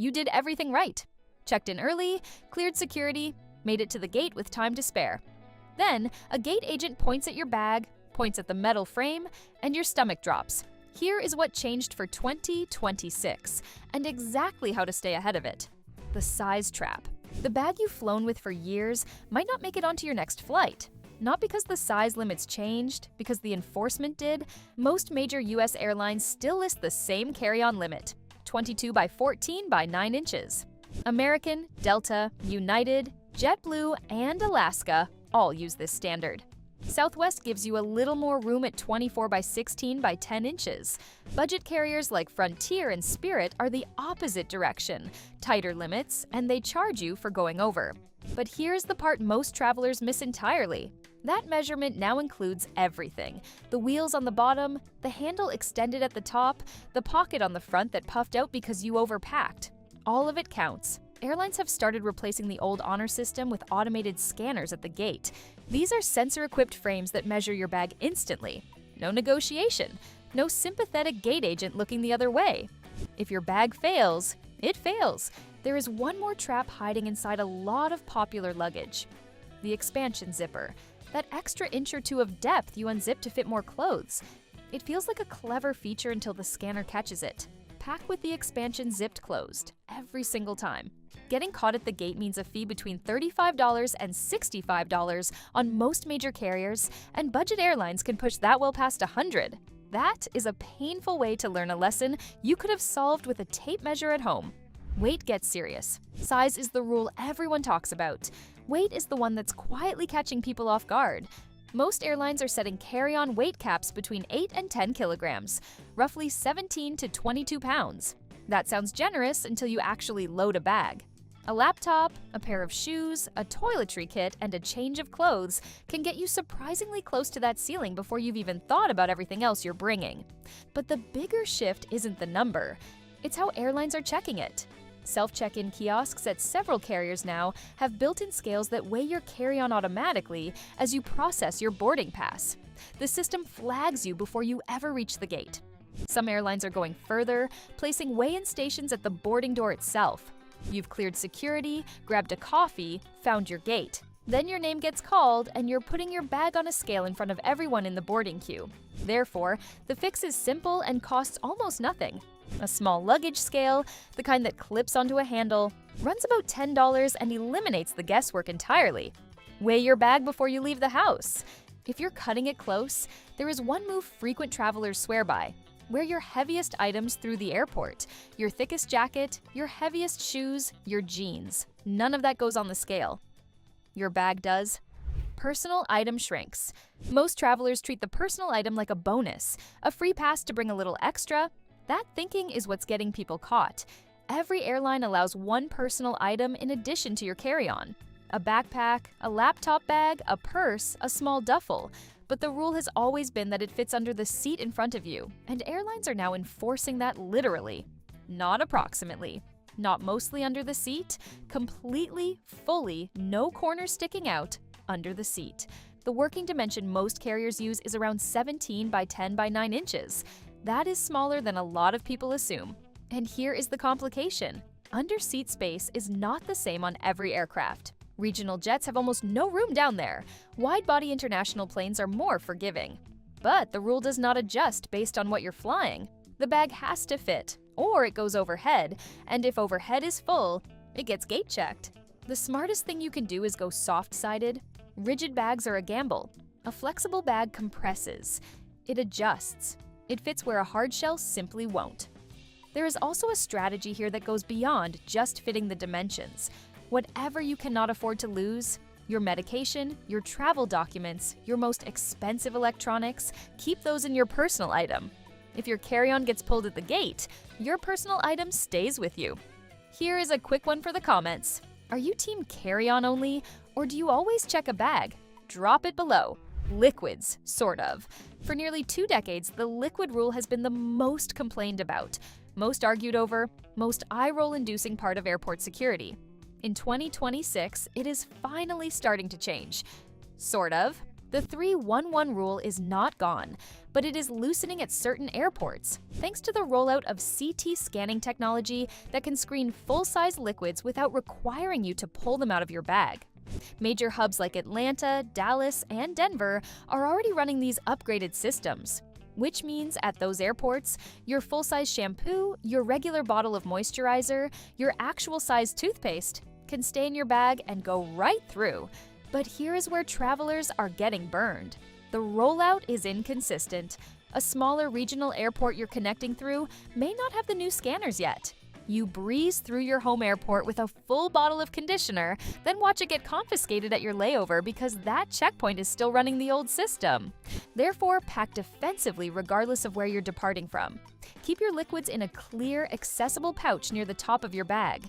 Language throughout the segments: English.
You did everything right. Checked in early, cleared security, made it to the gate with time to spare. Then, a gate agent points at your bag, points at the metal frame, and your stomach drops. Here is what changed for 2026, and exactly how to stay ahead of it. The size trap. The bag you've flown with for years might not make it onto your next flight. Not because the size limits changed, because the enforcement did. Most major US airlines still list the same carry-on limit, 22 by 14 by 9 inches. American, Delta, United, JetBlue, and Alaska all use this standard. Southwest gives you a little more room at 24 by 16 by 10 inches. Budget carriers like Frontier and Spirit are the opposite direction, tighter limits, and they charge you for going over. But here's the part most travelers miss entirely. That measurement now includes everything. The wheels on the bottom, the handle extended at the top, the pocket on the front that puffed out because you overpacked. All of it counts. Airlines have started replacing the old honor system with automated scanners at the gate. These are sensor-equipped frames that measure your bag instantly. No negotiation. No sympathetic gate agent looking the other way. If your bag fails, it fails. There is one more trap hiding inside a lot of popular luggage. The expansion zipper. That extra inch or two of depth you unzip to fit more clothes. It feels like a clever feature until the scanner catches it. Pack with the expansion zipped closed, every single time. Getting caught at the gate means a fee between $35 and $65 on most major carriers, and budget airlines can push that well past $100. That is a painful way to learn a lesson you could have solved with a tape measure at home. Weight gets serious. Size is the rule everyone talks about. Weight is the one that's quietly catching people off guard. Most airlines are setting carry-on weight caps between 8 and 10 kilograms, roughly 17 to 22 pounds. That sounds generous until you actually load a bag. A laptop, a pair of shoes, a toiletry kit, and a change of clothes can get you surprisingly close to that ceiling before you've even thought about everything else you're bringing. But the bigger shift isn't the number, it's how airlines are checking it. Self-check-in kiosks at several carriers now have built-in scales that weigh your carry-on automatically as you process your boarding pass. The system flags you before you ever reach the gate. Some airlines are going further, placing weigh-in stations at the boarding door itself. You've cleared security, grabbed a coffee, found your gate. Then your name gets called and you're putting your bag on a scale in front of everyone in the boarding queue. Therefore, the fix is simple and costs almost nothing. A small luggage scale, the kind that clips onto a handle, runs about $10 and eliminates the guesswork entirely. Weigh your bag before you leave the house. If you're cutting it close, there is one move frequent travelers swear by. Wear your heaviest items through the airport. Your thickest jacket, your heaviest shoes, your jeans. None of that goes on the scale. Your bag does. Personal item shrinks. Most travelers treat the personal item like a bonus, a free pass to bring a little extra. That thinking is what's getting people caught. Every airline allows one personal item in addition to your carry-on. A backpack, a laptop bag, a purse, a small duffel. But the rule has always been that it fits under the seat in front of you, and airlines are now enforcing that literally. Not approximately. Not mostly under the seat, completely, fully, no corners sticking out, under the seat. The working dimension most carriers use is around 17 by 10 by 9 inches. That is smaller than a lot of people assume. And here is the complication. Under-seat space is not the same on every aircraft. Regional jets have almost no room down there. Wide-body international planes are more forgiving. But the rule does not adjust based on what you're flying. The bag has to fit, or it goes overhead, and if overhead is full, it gets gate checked. The smartest thing you can do is go soft-sided. Rigid bags are a gamble. A flexible bag compresses. It adjusts. It fits where a hard shell simply won't. There is also a strategy here that goes beyond just fitting the dimensions. Whatever you cannot afford to lose, your medication, your travel documents, your most expensive electronics, keep those in your personal item. If your carry-on gets pulled at the gate, your personal item stays with you. Here is a quick one for the comments. Are you team carry-on only, or do you always check a bag? Drop it below. Liquids, sort of. For nearly 2 decades, the liquid rule has been the most complained about, most argued over, most eye-roll-inducing part of airport security. In 2026, it is finally starting to change. Sort of. The 3-1-1 rule is not gone, but it is loosening at certain airports, thanks to the rollout of CT scanning technology that can screen full-size liquids without requiring you to pull them out of your bag. Major hubs like Atlanta, Dallas, and Denver are already running these upgraded systems, which means at those airports, your full-size shampoo, your regular bottle of moisturizer, your actual size toothpaste can stay in your bag and go right through. But here is where travelers are getting burned. The rollout is inconsistent. A smaller regional airport you're connecting through may not have the new scanners yet. You breeze through your home airport with a full bottle of conditioner, then watch it get confiscated at your layover because that checkpoint is still running the old system. Therefore, pack defensively regardless of where you're departing from. Keep your liquids in a clear, accessible pouch near the top of your bag.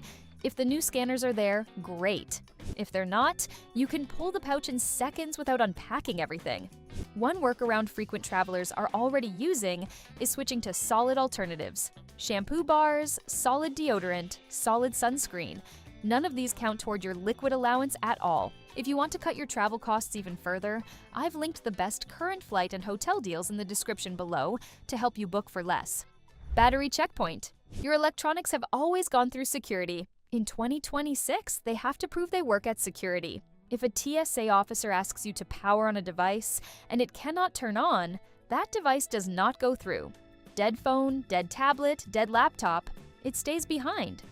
If the new scanners are there, great. If they're not, you can pull the pouch in seconds without unpacking everything. One workaround frequent travelers are already using is switching to solid alternatives. Shampoo bars, solid deodorant, solid sunscreen. None of these count toward your liquid allowance at all. If you want to cut your travel costs even further, I've linked the best current flight and hotel deals in the description below to help you book for less. Battery checkpoint. Your electronics have always gone through security. In 2026, they have to prove they work at security. If a TSA officer asks you to power on a device and it cannot turn on, that device does not go through. Dead phone, dead tablet, dead laptop, it stays behind.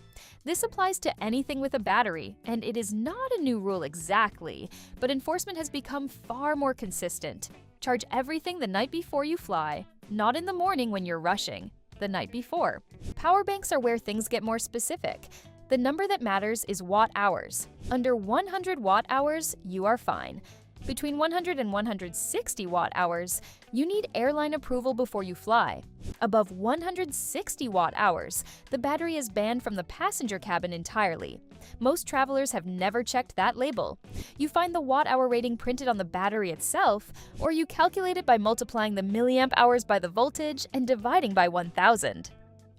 This applies to anything with a battery, and it is not a new rule exactly, but enforcement has become far more consistent. Charge everything the night before you fly, not in the morning when you're rushing, the night before. Power banks are where things get more specific. The number that matters is watt-hours. Under 100 watt-hours, you are fine. Between 100 and 160 watt-hours, you need airline approval before you fly. Above 160 watt-hours, the battery is banned from the passenger cabin entirely. Most travelers have never checked that label. You find the watt-hour rating printed on the battery itself, or you calculate it by multiplying the milliamp hours by the voltage and dividing by 1,000.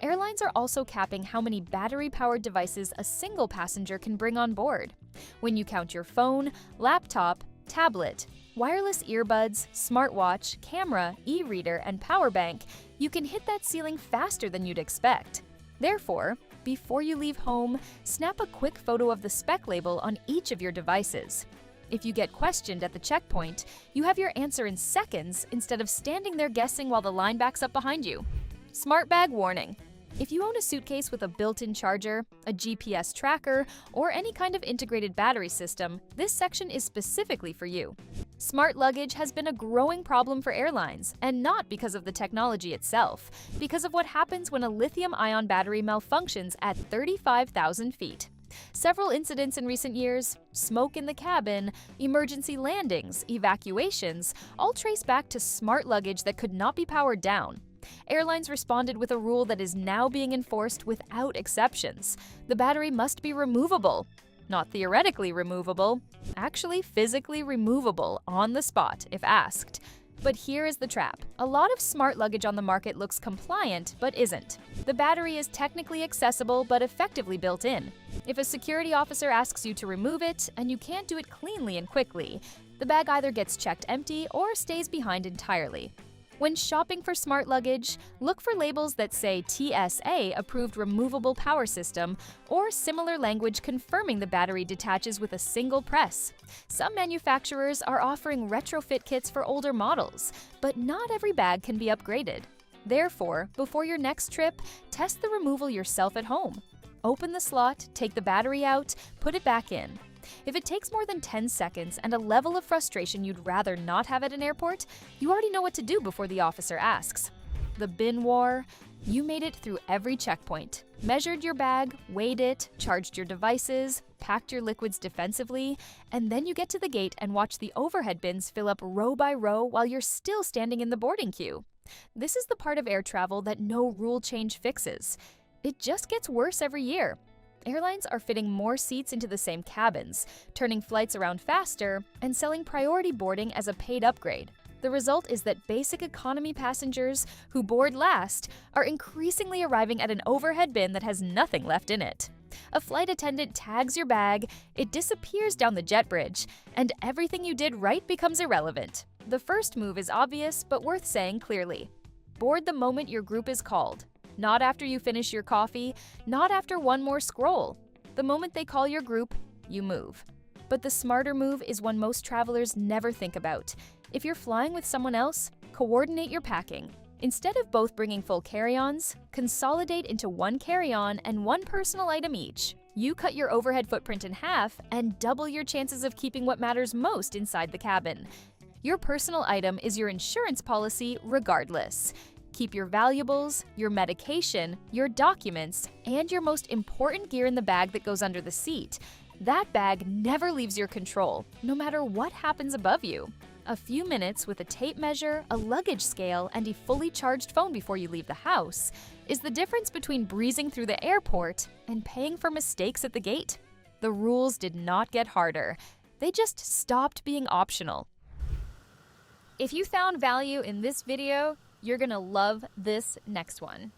Airlines are also capping how many battery-powered devices a single passenger can bring on board. When you count your phone, laptop, tablet, wireless earbuds, smartwatch, camera, e-reader, and power bank, you can hit that ceiling faster than you'd expect. Therefore, before you leave home, snap a quick photo of the spec label on each of your devices. If you get questioned at the checkpoint, you have your answer in seconds instead of standing there guessing while the line backs up behind you. Smart bag warning. If you own a suitcase with a built-in charger, a GPS tracker, or any kind of integrated battery system, this section is specifically for you. Smart luggage has been a growing problem for airlines, and not because of the technology itself, because of what happens when a lithium-ion battery malfunctions at 35,000 feet. Several incidents in recent years, smoke in the cabin, emergency landings, evacuations, all trace back to smart luggage that could not be powered down. Airlines responded with a rule that is now being enforced without exceptions. The battery must be removable. Not theoretically removable, actually physically removable on the spot if asked. But here is the trap. A lot of smart luggage on the market looks compliant, but isn't. The battery is technically accessible, but effectively built in. If a security officer asks you to remove it, and you can't do it cleanly and quickly, the bag either gets checked empty or stays behind entirely. When shopping for smart luggage, look for labels that say TSA approved removable power system or similar language confirming the battery detaches with a single press. Some manufacturers are offering retrofit kits for older models, but not every bag can be upgraded. Therefore, before your next trip, test the removal yourself at home. Open the slot, take the battery out, put it back in. If it takes more than 10 seconds and a level of frustration you'd rather not have at an airport, you already know what to do before the officer asks. The bin war. You made it through every checkpoint, measured your bag, weighed it, charged your devices, packed your liquids defensively, and then you get to the gate and watch the overhead bins fill up row by row while you're still standing in the boarding queue. This is the part of air travel that no rule change fixes. It just gets worse every year. Airlines are fitting more seats into the same cabins, turning flights around faster, and selling priority boarding as a paid upgrade. The result is that basic economy passengers who board last are increasingly arriving at an overhead bin that has nothing left in it. A flight attendant tags your bag, it disappears down the jet bridge, and everything you did right becomes irrelevant. The first move is obvious, but worth saying clearly. Board the moment your group is called. Not after you finish your coffee, not after one more scroll. The moment they call your group, you move. But the smarter move is one most travelers never think about. If you're flying with someone else, coordinate your packing. Instead of both bringing full carry-ons, consolidate into one carry-on and one personal item each. You cut your overhead footprint in half and double your chances of keeping what matters most inside the cabin. Your personal item is your insurance policy regardless. Keep your valuables, your medication, your documents, and your most important gear in the bag that goes under the seat. That bag never leaves your control, no matter what happens above you. A few minutes with a tape measure, a luggage scale, and a fully charged phone before you leave the house is the difference between breezing through the airport and paying for mistakes at the gate. The rules did not get harder. They just stopped being optional. If you found value in this video, you're gonna love this next one.